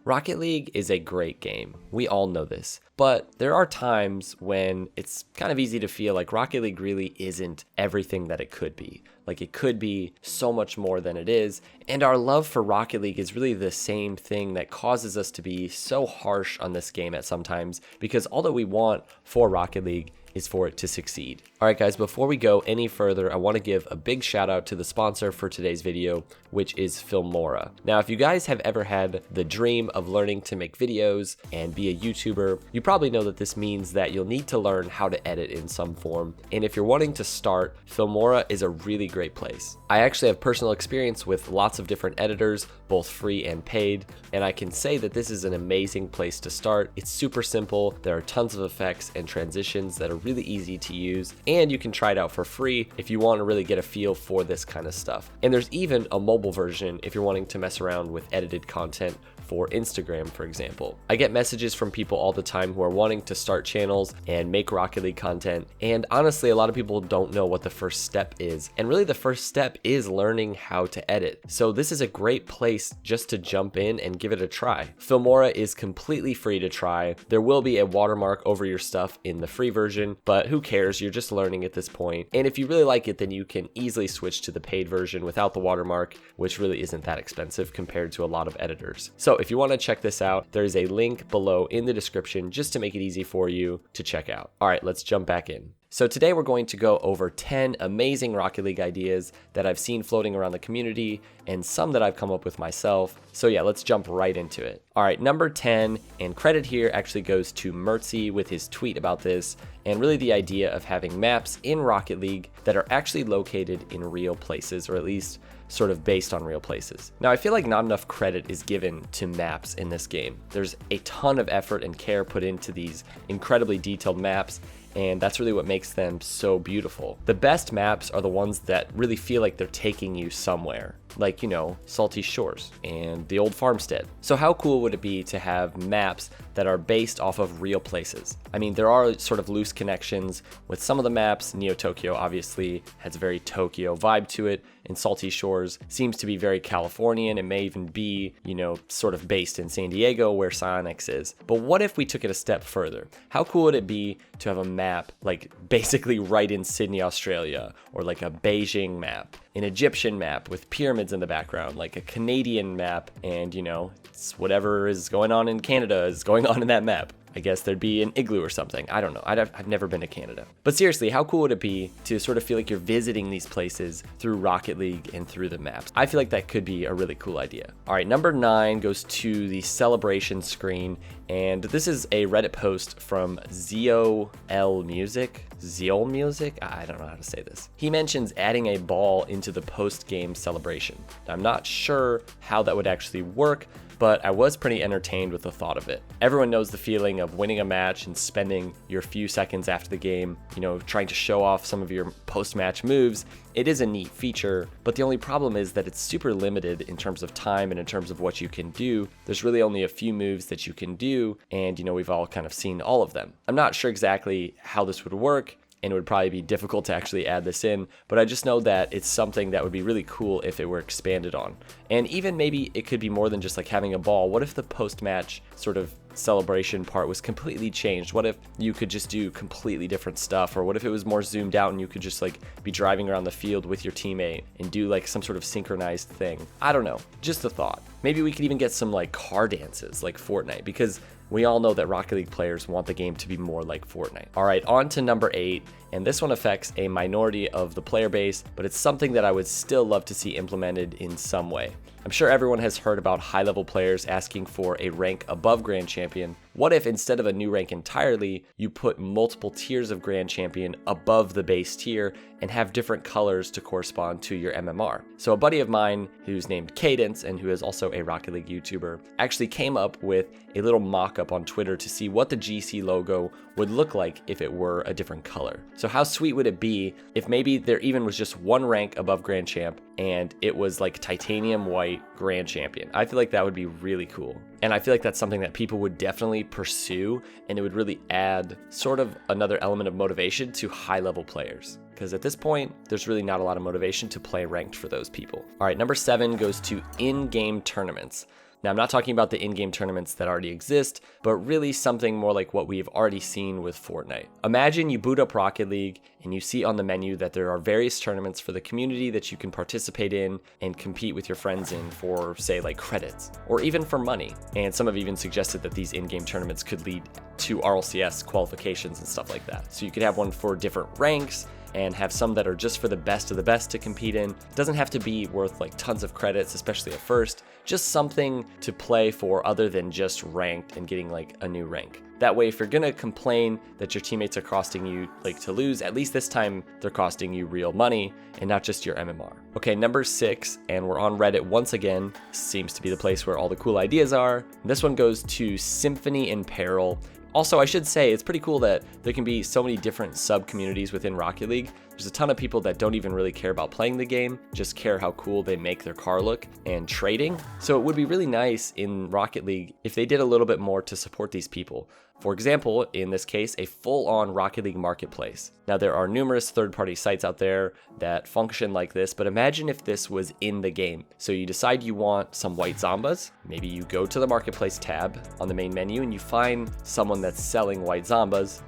Rocket League is a great game. We all know this. But there are times when it's kind of easy to feel like Rocket League really isn't everything that it could be. Like it could be so much more than it is. And our love for Rocket League is really the same thing that causes us to be so harsh on this game at sometimes, because all that we want for Rocket League is for it to succeed. All right, guys, before we go any further, I want to give a big shout out to the sponsor for today's video, which is FLuuMP. Now, if you guys have ever had the dream of learning to make videos and be a YouTuber, you probably know that this means that you'll need to learn how to edit in some form. And if you're wanting to start, FLuuMP is a really great place. I actually have personal experience with lots of different editors, both free and paid, and I can say that this is an amazing place to start. It's super simple. There are tons of effects and transitions that are really easy to use, and you can try it out for free if you want to really get a feel for this kind of stuff. And there's even a mobile version if you're wanting to mess around with edited content for Instagram, for example. I get messages from people all the time who are wanting to start channels and make Rocket League content, and honestly, a lot of people don't know what the first step is, and really the first step is learning how to edit. So this is a great place just to jump in and give it a try. FLuuMP is completely free to try. There will be a watermark over your stuff in the free version, but who cares? You're just learning at this point. And if you really like it, then you can easily switch to the paid version without the watermark, which really isn't that expensive compared to a lot of editors. So if you want to check this out, there's a link below in the description just to make it easy for you to check out. All right, let's jump back in. So today we're going to go over 10 amazing Rocket League ideas that I've seen floating around the community and some that I've come up with myself. So yeah, let's jump right into it. All right, number 10, and credit here actually goes to Mertzy with his tweet about this, and really the idea of having maps in Rocket League that are actually located in real places, or at least sort of based on real places. Now, I feel like not enough credit is given to maps in this game. There's a ton of effort and care put into these incredibly detailed maps, and that's really what makes them so beautiful. The best maps are the ones that really feel like they're taking you somewhere, like, you know, Salty Shores and the old farmstead. So how cool would it be to have maps that are based off of real places? I mean, there are sort of loose connections with some of the maps. Neo Tokyo obviously has a very Tokyo vibe to it, and Salty Shores seems to be very Californian. It may even be, you know, sort of based in San Diego where Psyonix is. But what if we took it a step further? How cool would it be to have a map like basically right in Sydney, Australia, or like a Beijing map, an Egyptian map with pyramids in the background, like a Canadian map, and, you know, it's whatever is going on in Canada is going on in that map. I guess there'd be an igloo or something. I don't know. I've never been to Canada. But seriously, how cool would it be to sort of feel like you're visiting these places through Rocket League and through the maps? I feel like that could be a really cool idea. All right, number 9 goes to the celebration screen. And this is a Reddit post from Zeol Music. I don't know how to say this. He mentions adding a ball into the post-game celebration. I'm not sure how that would actually work, but I was pretty entertained with the thought of it. Everyone knows the feeling of winning a match and spending your few seconds after the game, you know, trying to show off some of your post-match moves. It is a neat feature, but the only problem is that it's super limited in terms of time and in terms of what you can do. There's really only a few moves that you can do, and, you know, we've all kind of seen all of them. I'm not sure exactly how this would work, and it would probably be difficult to actually add this in, but I just know that it's something that would be really cool if it were expanded on. And even maybe it could be more than just like having a ball. What if the post-match sort of celebration part was completely changed? What if you could just do completely different stuff? Or what if it was more zoomed out and you could just like be driving around the field with your teammate and do like some sort of synchronized thing? I don't know, just a thought. Maybe we could even get some like car dances like Fortnite, because we all know that Rocket League players want the game to be more like Fortnite. All right, on to number 8, and this one affects a minority of the player base, but it's something that I would still love to see implemented in some way. I'm sure everyone has heard about high-level players asking for a rank above Grand Champion. What if instead of a new rank entirely, you put multiple tiers of Grand Champion above the base tier and have different colors to correspond to your MMR? So a buddy of mine who's named Cadence and who is also a Rocket League YouTuber actually came up with a little mock-up on Twitter to see what the GC logo would look like if it were a different color. So how sweet would it be if maybe there even was just one rank above Grand Champ and it was like titanium white Grand Champion? I feel like that would be really cool. And I feel like that's something that people would definitely pursue, and it would really add sort of another element of motivation to high-level players. Because at this point, there's really not a lot of motivation to play ranked for those people. All right, number 7 goes to in-game tournaments. Now, I'm not talking about the in-game tournaments that already exist, but really something more like what we've already seen with Fortnite. Imagine you boot up Rocket League and you see on the menu that there are various tournaments for the community that you can participate in and compete with your friends in for, say, like credits, or even for money. And some have even suggested that these in-game tournaments could lead to RLCS qualifications and stuff like that. So you could have one for different ranks and have some that are just for the best of the best to compete in. It doesn't have to be worth like tons of credits, especially at first, just something to play for other than just ranked and getting like a new rank. That way, if you're gonna complain that your teammates are costing you like to lose, at least this time they're costing you real money and not just your MMR. Okay, number 6, and we're on Reddit once again. Seems to be the place where all the cool ideas are. This one goes to Symphony in Peril. Also, I should say, it's pretty cool that there can be so many different sub-communities within Rocket League. There's a ton of people that don't even really care about playing the game, just care how cool they make their car look and trading. So it would be really nice in Rocket League if they did a little bit more to support these people. For example, in this case, a full-on Rocket League marketplace. Now, there are numerous third-party sites out there that function like this, but imagine if this was in the game. So you decide you want some white Zombas. Maybe you go to the marketplace tab on the main menu and you find someone that's selling white Zombas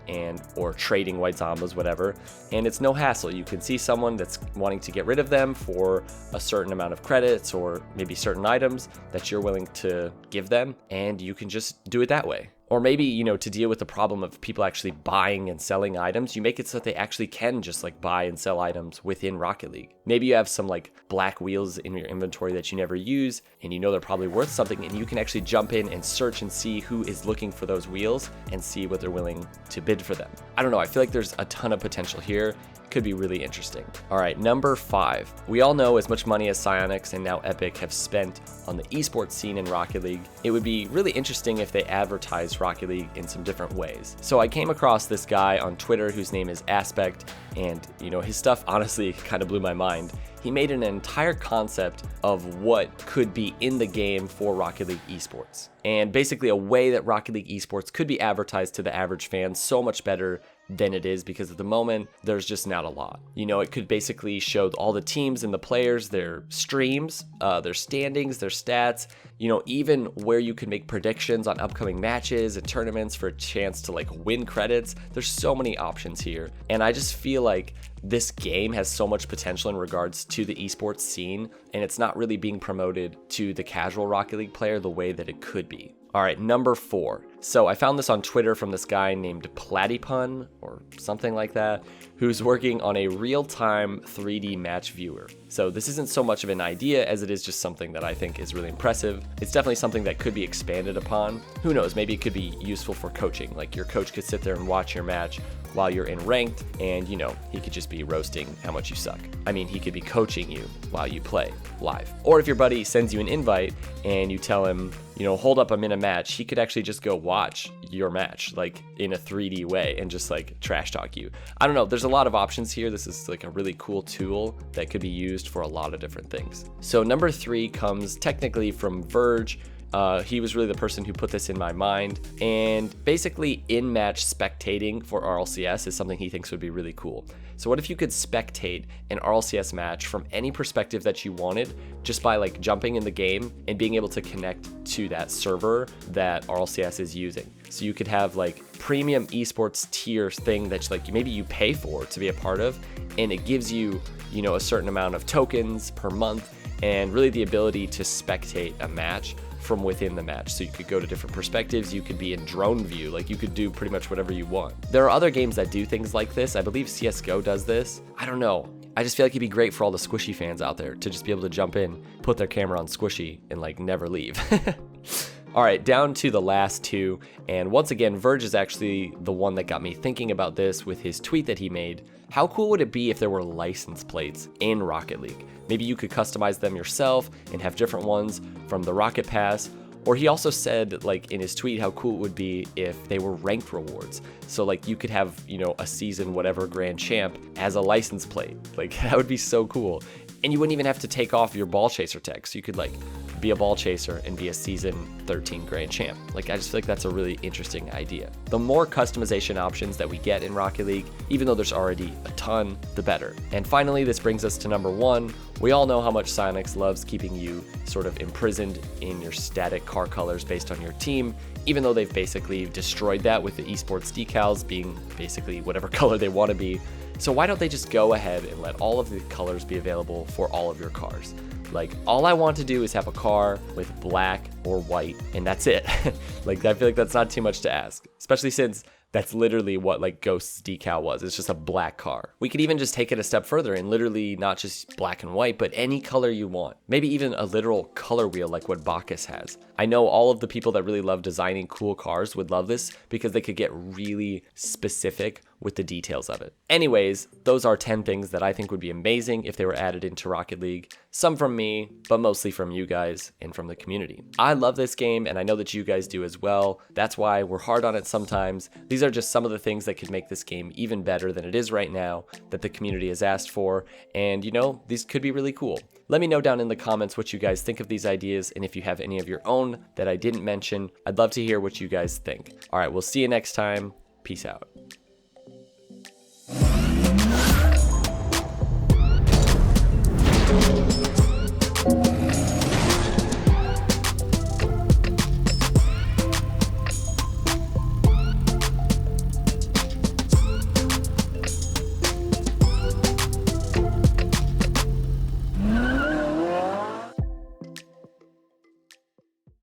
or trading white Zombas, whatever, and it's no hassle. You can see someone that's wanting to get rid of them for a certain amount of credits or maybe certain items that you're willing to give them, and you can just do it that way. Or maybe, to deal with the problem of people actually buying and selling items, you make it so that they actually can just like buy and sell items within Rocket League. Maybe you have some like black wheels in your inventory that you never use and they're probably worth something, and you can actually jump in and search and see who is looking for those wheels and see what they're willing to bid for them. I don't know, I feel like there's a ton of potential here. Could be really interesting. All right, number 5. We all know as much money as Psyonix and now Epic have spent on the esports scene in Rocket League. It would be really interesting if they advertised Rocket League in some different ways. So I came across this guy on Twitter whose name is Aspect, and his stuff honestly kind of blew my mind. He made an entire concept of what could be in the game for Rocket League esports, and basically a way that Rocket League esports could be advertised to the average fan so much better than it is, because at the moment there's just not a lot. It could basically show all the teams and the players, their streams, their standings, their stats, even where you can make predictions on upcoming matches and tournaments for a chance to like win credits. There's so many options here, and I just feel like this game has so much potential in regards to the esports scene, and it's not really being promoted to the casual Rocket League player the way that it could be. All right, number 4. So I found this on Twitter from this guy named Platypun or something like that, who's working on a real-time 3D match viewer. So this isn't so much of an idea as it is just something that I think is really impressive. It's definitely something that could be expanded upon. Who knows, maybe it could be useful for coaching. Like your coach could sit there and watch your match while you're in ranked, and he could just be roasting how much you suck. I mean, he could be coaching you while you play live. Or if your buddy sends you an invite and you tell him, hold up, I'm in a match, he could actually just go watch your match like in a 3D way and just like trash talk you. I don't know, there's a lot of options here. This is like a really cool tool that could be used for a lot of different things. So number 3 comes technically from Verge. He was really the person who put this in my mind, and basically in-match spectating for RLCS is something he thinks would be really cool. So what if you could spectate an RLCS match from any perspective that you wanted, just by like jumping in the game and being able to connect to that server that RLCS is using. So you could have like premium esports tier thing that like maybe you pay for to be a part of, and it gives you, a certain amount of tokens per month and really the ability to spectate a match from within the match. So you could go to different perspectives, you could be in drone view, like you could do pretty much whatever you want. There are other games that do things like this. I believe CSGO does this. I don't know. I just feel like it'd be great for all the Squishy fans out there to just be able to jump in, put their camera on Squishy, and like never leave. All right, down to the last 2. And once again, Verge is actually the one that got me thinking about this with his tweet that he made. How cool would it be if there were license plates in Rocket League? Maybe you could customize them yourself and have different ones from the Rocket Pass. Or he also said, like in his tweet, how cool it would be if they were ranked rewards. So like you could have, a season whatever grand champ as a license plate. Like that would be so cool. And you wouldn't even have to take off your ball chaser tech. So you could like be a ball chaser, and be a season 13 grand champ. Like, I just feel like that's a really interesting idea. The more customization options that we get in Rocket League, even though there's already a ton, the better. And finally, this brings us to number 1. We all know how much Psyonix loves keeping you sort of imprisoned in your static car colors based on your team, even though they've basically destroyed that with the esports decals being basically whatever color they want to be. So why don't they just go ahead and let all of the colors be available for all of your cars? Like, all I want to do is have a car with black or white, and that's it. Like, I feel like that's not too much to ask, especially since that's literally what like Ghost's decal was. It's just a black car. We could even just take it a step further and literally not just black and white, but any color you want. Maybe even a literal color wheel like what Bacchus has. I know all of the people that really love designing cool cars would love this because they could get really specific with the details of it. Anyways, those are 10 things that I think would be amazing if they were added into Rocket League. Some from me, but mostly from you guys and from the community. I love this game, and I know that you guys do as well. That's why we're hard on it sometimes. These are just some of the things that could make this game even better than it is right now, that the community has asked for, and you know, these could be really cool. Let me know down in the comments what you guys think of these ideas, and if you have any of your own that I didn't mention, I'd love to hear what you guys think. All right, we'll see you next time. Peace out. Thank you.